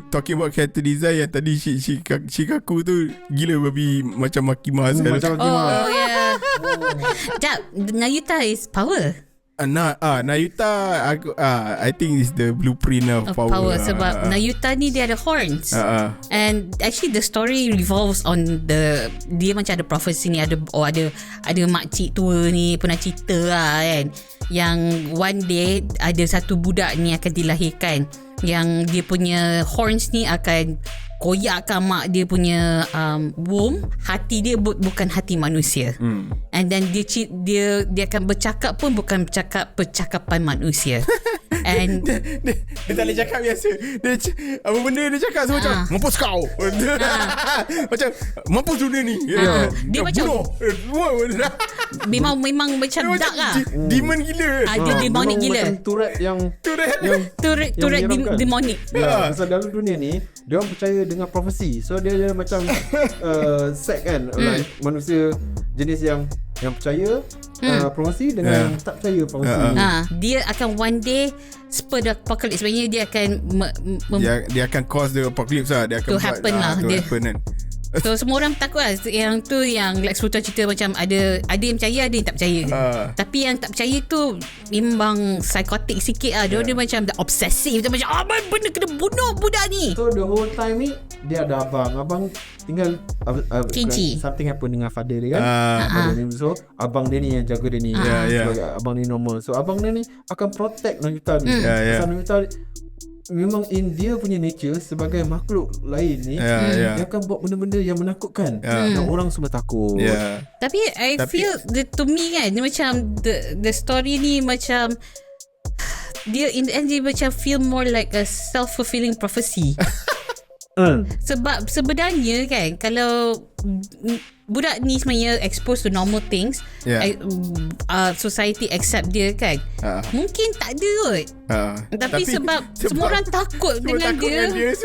Talking about character design, yang tadi Shikaku tu gila babi, macam Makima sekali. Macam Makima. Oh yeah. Sekejap, Nayuta is power. Nayuta I think is the blueprint of power. Sebab Nayuta ni dia ada horns. And actually the story revolves on dia macam ada prophecy ni, ada makcik tua ni pernah cerita lah kan, yang one day ada satu budak ni akan dilahirkan, yang dia punya horns ni akan koyakkan mak dia punya womb. Hati dia bukan hati manusia. And then dia akan bercakap pun bukan percakapan manusia. And dia tak boleh cakap biasa. Apa benda dia cakap semua macam mampus kau. Macam mampus dunia ni. Dia macam memang macam dark lah. Demon gila. Dia demonic gila. Macam Turret demonic. Pasal dalam dunia ni dia orang percaya dengan profesi. So dia macam sect kan, like manusia jenis yang percaya profesi dengan yang tak percaya profesi. Dia akan one day spur the apocalypse. Sebenarnya dia akan dia akan cause the apocalypse lah. Dia akan to happen lah. To happen kan. So semua orang takut lah. Yang tu yang Lex Luthor cerita macam ada yang percaya, ada yang tak percaya. Tapi yang tak percaya tu memang psikotik sikit lah. Dia macam obsesif. Dia macam benda kena bunuh budak ni. So the whole time ni dia ada abang tinggal Kinci. something happen dengan father dia kan. Father dia, so abang dia ni yang jaga dia ni. Abang ni normal. So abang dia ni akan protect Nayuta ni. Pasal Nayuta memang in dia punya nature sebagai makhluk lain ni, dia akan buat benda-benda yang menakutkan dan orang semua takut. Tapi I feel to me kan, dia macam the story ni macam dia in the end dia macam feel more like a self-fulfilling prophecy. Sebab sebenarnya kan, kalau budak ni sebenarnya exposed to normal things, society accept dia kan, mungkin tak ada kot. Tapi sebab semua orang takut dengan dia.